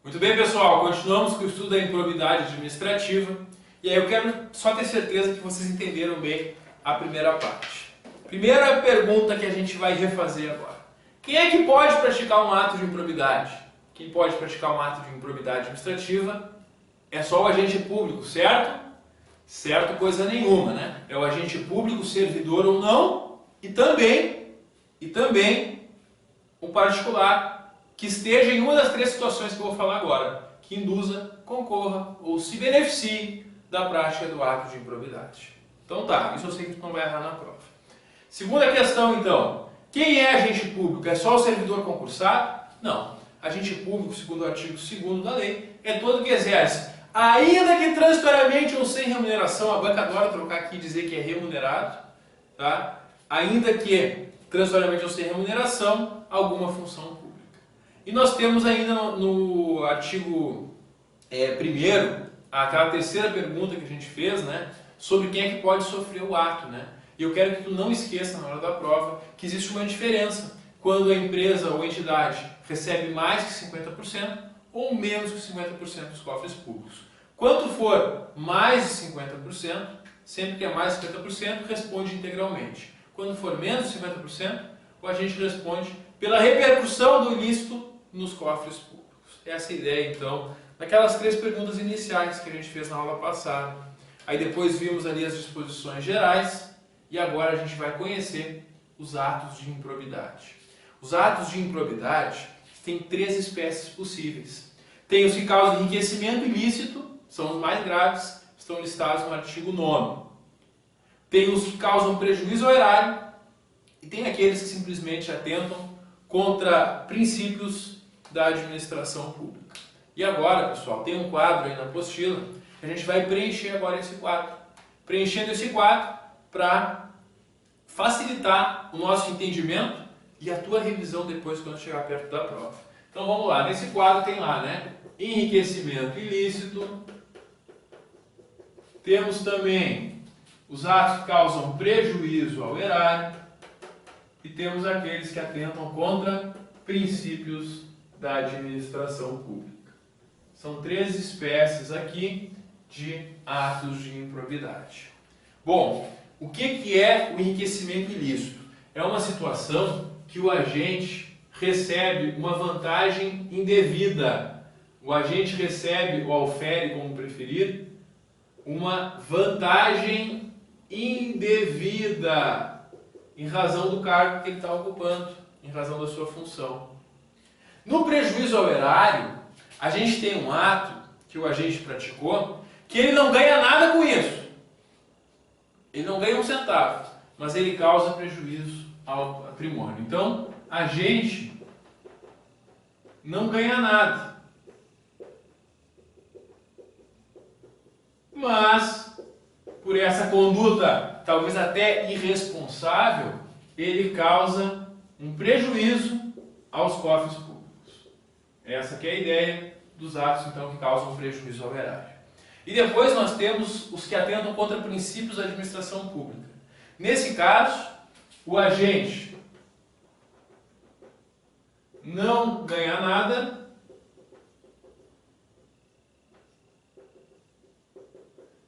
Muito bem, pessoal, continuamos com o estudo da improbidade administrativa e aí eu quero só ter certeza que vocês entenderam bem a primeira parte. Primeira pergunta que a gente vai refazer agora. Quem é que pode praticar um ato de improbidade? Quem pode praticar um ato de improbidade administrativa é só o agente público, certo? Certo coisa nenhuma, né? É o agente público, servidor ou não, e também o particular que esteja em uma das três situações que eu vou falar agora, que induza, concorra ou se beneficie da prática do ato de improbidade. Então tá, isso eu sei que tu não vai errar na prova. Segunda questão então, quem é agente público? É só o servidor concursado? Não. Agente público, segundo o artigo 2º da lei, é todo que exerce, ainda que transitoriamente ou sem remuneração, a banca adora trocar aqui e dizer que é remunerado, tá? Ainda que transitoriamente ou sem remuneração, alguma função pública. E nós temos ainda no artigo 1º, aquela terceira pergunta que a gente fez, né, sobre quem é que pode sofrer o ato, né? E eu quero que tu não esqueça na hora da prova que existe uma diferença quando a empresa ou entidade recebe mais que 50% ou menos que 50% dos cofres públicos. Quanto for mais de 50%, sempre que é mais de 50%, responde integralmente. Quando for menos de 50%, o agente responde pela repercussão do ilícito nos cofres públicos. Essa é a ideia, então, daquelas três perguntas iniciais que a gente fez na aula passada. Aí depois vimos ali as disposições gerais e agora a gente vai conhecer os atos de improbidade. Os atos de improbidade têm três espécies possíveis. Tem os que causam enriquecimento ilícito, são os mais graves, estão listados no artigo 9º. Tem os que causam prejuízo ao erário e tem aqueles que simplesmente atentam contra princípios da administração pública. E agora, pessoal, tem um quadro aí na apostila que a gente vai preencher agora esse quadro. Preenchendo esse quadro para facilitar o nosso entendimento e a tua revisão depois quando chegar perto da prova. Então vamos lá, nesse quadro tem lá, né? Enriquecimento ilícito. Temos também os atos que causam prejuízo ao erário. E temos aqueles que atentam contra princípios da administração pública. São três espécies aqui de atos de improbidade. Bom, o que é o enriquecimento ilícito? É uma situação que o agente recebe uma vantagem indevida. O agente recebe ou aufere, como preferir, uma vantagem indevida em razão do cargo que ele está ocupando, em razão da sua função. No prejuízo ao erário, a gente tem um ato que o agente praticou que ele não ganha nada com isso. Ele não ganha um centavo, mas ele causa prejuízo ao patrimônio. Então, a gente não ganha nada. Mas, por essa conduta, talvez até irresponsável, ele causa um prejuízo aos cofres públicos. Essa que é a ideia dos atos, então, que causam prejuízo ao erário. E depois nós temos os que atentam contra princípios da administração pública. Nesse caso, o agente não ganha nada,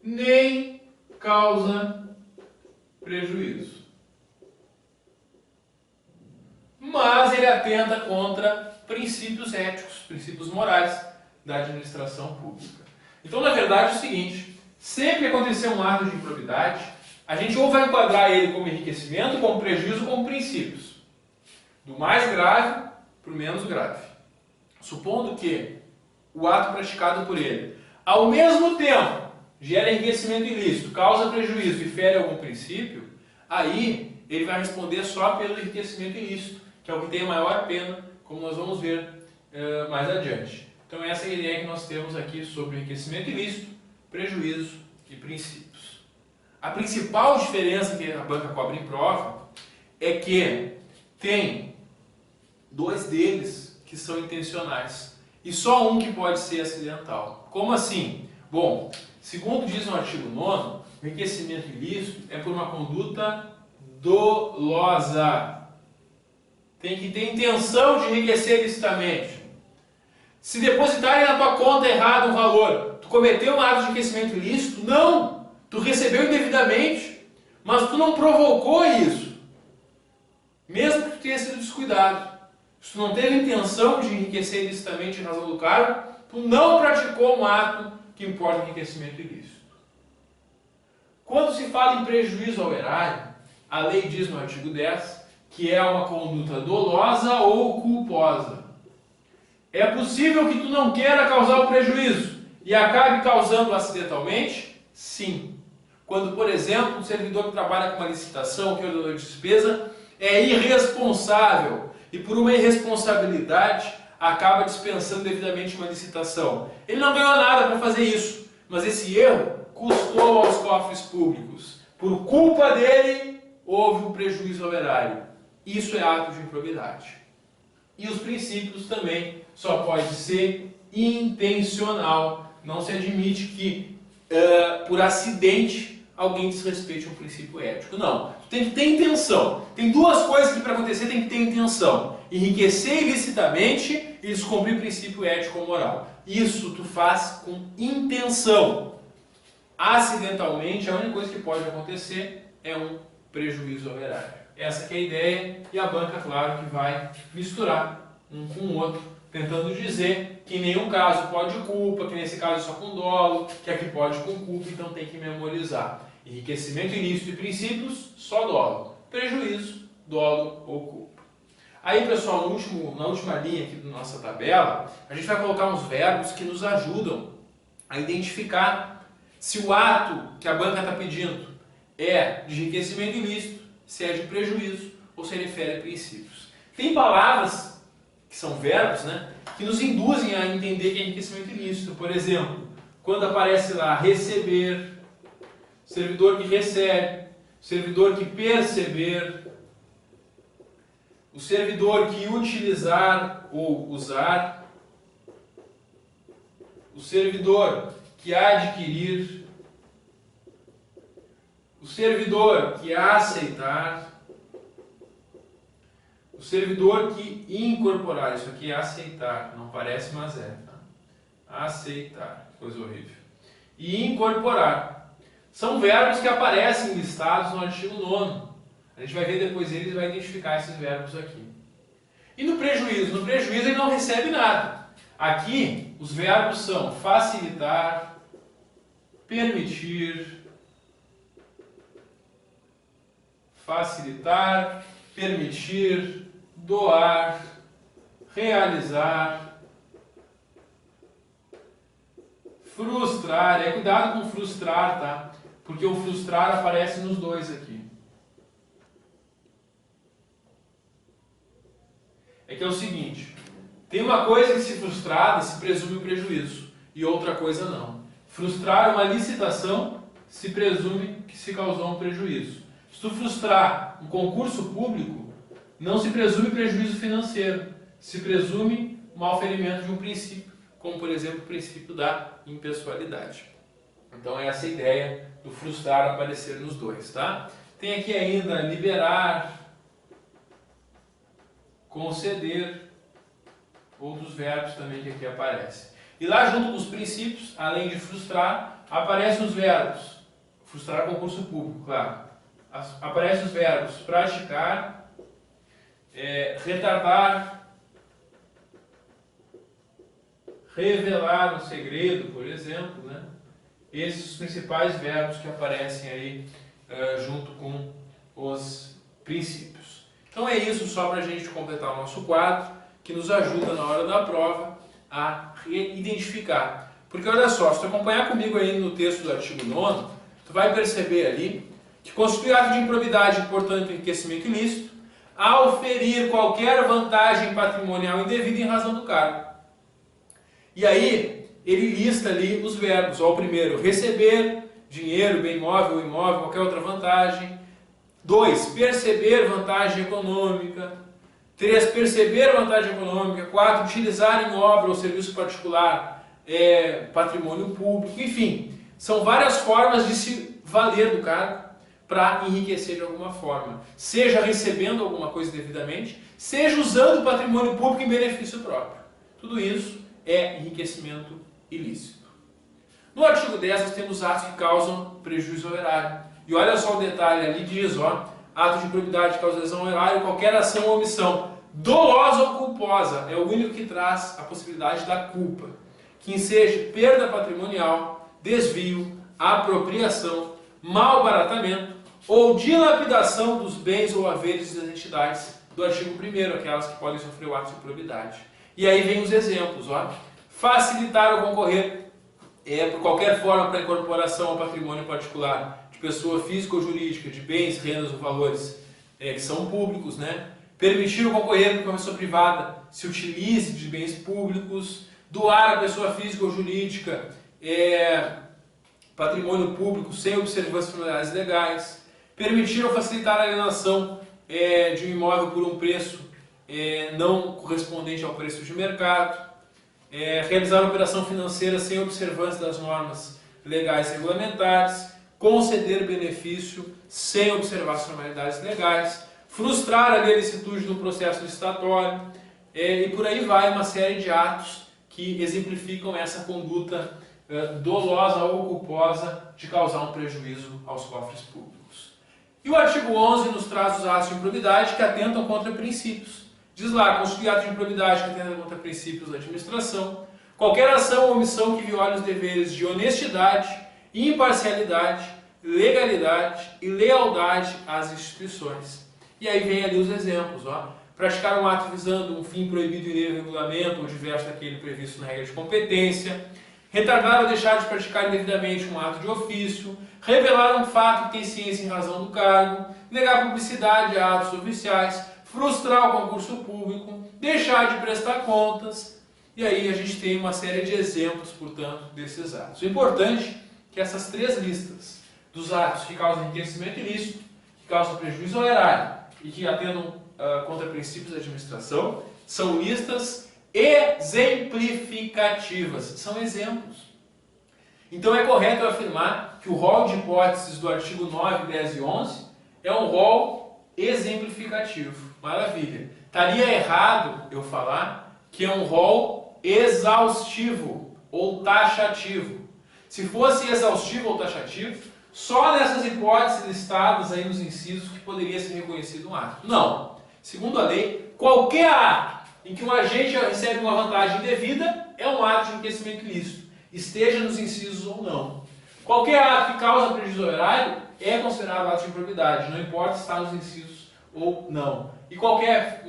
nem causa prejuízo. Mas ele atenta contra princípios éticos, princípios morais da administração pública. Então, na verdade, é o seguinte, sempre que acontecer um ato de improbidade, a gente ou vai enquadrar ele como enriquecimento, como prejuízo, como princípios. Do mais grave para o menos grave. Supondo que o ato praticado por ele, ao mesmo tempo, gera enriquecimento ilícito, causa prejuízo e fere algum princípio, aí ele vai responder só pelo enriquecimento ilícito, que é o que tem a maior pena, como nós vamos ver mais adiante. Então essa é a ideia que nós temos aqui sobre enriquecimento ilícito, prejuízo e princípios. A principal diferença que a banca cobra em prova é que tem dois deles que são intencionais e só um que pode ser acidental. Como assim? Bom, segundo diz no artigo 9º, o enriquecimento ilícito é por uma conduta dolosa. Tem que ter intenção de enriquecer ilicitamente. Se depositarem na tua conta errado um valor, tu cometeu um ato de enriquecimento ilícito? Não! Tu recebeu indevidamente, mas tu não provocou isso. Mesmo que tu tenha sido descuidado. Se tu não teve intenção de enriquecer ilicitamente em razão do cargo, tu não praticou um ato que importa enriquecimento ilícito. Quando se fala em prejuízo ao erário, a lei diz no artigo 10 que é uma conduta dolosa ou culposa. É possível que tu não queira causar o prejuízo e acabe causando acidentalmente? Sim. Quando, por exemplo, um servidor que trabalha com uma licitação, que é ordenador de despesa, é irresponsável e por uma irresponsabilidade acaba dispensando devidamente uma licitação. Ele não ganhou nada para fazer isso, mas esse erro custou aos cofres públicos. Por culpa dele, houve um prejuízo ao erário. Isso é ato de improbidade. E os princípios também só pode ser intencional. Não se admite que, por acidente, alguém desrespeite um princípio ético. Não. Tem que ter intenção. Tem duas coisas que para acontecer tem que ter intenção. Enriquecer ilicitamente e descumprir princípio ético ou moral. Isso tu faz com intenção. Acidentalmente, a única coisa que pode acontecer é um prejuízo ao erário. Essa que é a ideia e a banca, claro, que vai misturar um com o outro, tentando dizer que em nenhum caso pode culpa, que nesse caso é só com dolo, que aqui pode com culpa, então tem que memorizar. Enriquecimento ilícito e princípios, só dolo. Prejuízo, dolo ou culpa. Aí, pessoal, na última linha aqui da nossa tabela, a gente vai colocar uns verbos que nos ajudam a identificar se o ato que a banca está pedindo é de enriquecimento ilícito, se é de prejuízo ou se refere a princípios. Tem palavras, que são verbos, né, que nos induzem a entender que é enriquecimento ilícito. Por exemplo, quando aparece lá receber, servidor que recebe, servidor que perceber, o servidor que utilizar ou usar, o servidor que adquirir, o servidor que aceitar, o servidor que incorporar. Isso aqui é aceitar, não parece, mas é. Tá? Aceitar, coisa horrível. E incorporar. São verbos que aparecem listados no artigo 9º. A gente vai ver depois eles e vai identificar esses verbos aqui. E no prejuízo? No prejuízo ele não recebe nada. Aqui os verbos são facilitar, permitir, doar, realizar, frustrar. Cuidado com frustrar, tá? Porque o frustrar aparece nos dois aqui. É que é o seguinte, tem uma coisa que se frustrada se presume o prejuízo e outra coisa não. Frustrar uma licitação se presume que se causou um prejuízo. Se tu frustrar um concurso público, não se presume prejuízo financeiro, se presume um auferimento de um princípio, como por exemplo o princípio da impessoalidade. Então é essa ideia do frustrar aparecer nos dois, tá? Tem aqui ainda liberar, conceder, outros verbos também que aqui aparecem. E lá junto com os princípios, além de frustrar, aparecem os verbos. Frustrar concurso público, claro. Aparecem os verbos praticar, retardar, revelar um segredo, por exemplo, né? Esses são os principais verbos que aparecem aí junto com os princípios. Então é isso só para a gente completar o nosso quadro, que nos ajuda na hora da prova a identificar. Porque olha só, se tu acompanhar comigo aí no texto do artigo 9º, tu vai perceber ali que constitui ato de improbidade, portanto enriquecimento ilícito, ao ferir qualquer vantagem patrimonial indevida em razão do cargo. E aí ele lista ali os verbos. Ó, o primeiro, receber dinheiro, bem móvel ou imóvel, qualquer outra vantagem. 2, perceber vantagem econômica. 3, perceber vantagem econômica. 4, utilizar em obra ou serviço particular patrimônio público. Enfim, são várias formas de se valer do cargo para enriquecer de alguma forma. Seja recebendo alguma coisa devidamente, seja usando o patrimônio público em benefício próprio. Tudo isso é enriquecimento ilícito. No artigo 10 nós temos atos que causam prejuízo ao erário. E olha só o detalhe ali, diz, ato de improbidade que causa lesão ao erário, qualquer ação ou omissão dolosa ou culposa, é o único que traz a possibilidade da culpa, que enseja perda patrimonial, desvio, apropriação, malbaratamento ou dilapidação dos bens ou haveres das entidades do artigo 1º, aquelas que podem sofrer o ato de improbidade. E aí vem os exemplos, facilitar ou concorrer por qualquer forma para a incorporação ao patrimônio particular de pessoa física ou jurídica, de bens, rendas ou valores que são públicos, permitir ou concorrer para que uma pessoa privada se utilize de bens públicos, doar a pessoa física ou jurídica patrimônio público sem observâncias familiares legais, permitir ou facilitar a alienação de um imóvel por um preço não correspondente ao preço de mercado, realizar operação financeira sem observância das normas legais e regulamentares, conceder benefício sem observar as formalidades legais, frustrar a licitude do processo licitatório, e por aí vai uma série de atos que exemplificam essa conduta dolosa ou culposa de causar um prejuízo aos cofres públicos. E o artigo 11 nos traz os atos de improbidade que atentam contra princípios. Diz lá, constitui ato de improbidade que atenta contra princípios da administração, qualquer ação ou omissão que viole os deveres de honestidade, imparcialidade, legalidade e lealdade às instituições. E aí vem ali os exemplos, praticar um ato visando um fim proibido em lei ou regulamento ou diverso daquele previsto na regra de competência, retardar ou deixar de praticar indevidamente um ato de ofício, revelar um fato que tem ciência em razão do cargo, negar publicidade a atos oficiais, frustrar o concurso público, deixar de prestar contas, e aí a gente tem uma série de exemplos, portanto, desses atos. O importante é que essas três listas dos atos que causam enriquecimento ilícito, que causam prejuízo ao erário e que atentam contra princípios da administração, são listas exemplificativas, são exemplos. Então é correto afirmar que o rol de hipóteses do artigo 9, 10 e 11 é um rol exemplificativo. Maravilha. Estaria errado eu falar que é um rol exaustivo ou taxativo. Se fosse exaustivo ou taxativo, só nessas hipóteses listadas aí nos incisos que poderia ser reconhecido um ato. Não. Segundo a lei, qualquer ato em que um agente recebe uma vantagem indevida é um ato de enriquecimento ilícito, esteja nos incisos ou não. Qualquer ato que causa prejuízo ao erário é considerado ato de improbidade, não importa se está nos incisos ou não. E qualquer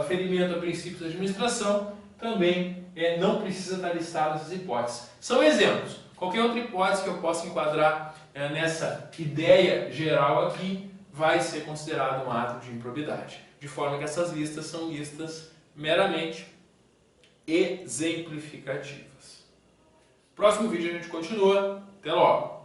ferimento a princípios da administração também não precisa estar listado nessas hipóteses. São exemplos. Qualquer outra hipótese que eu possa enquadrar nessa ideia geral aqui vai ser considerado um ato de improbidade. De forma que essas listas são listas meramente exemplificativas. Próximo vídeo a gente continua. Até logo!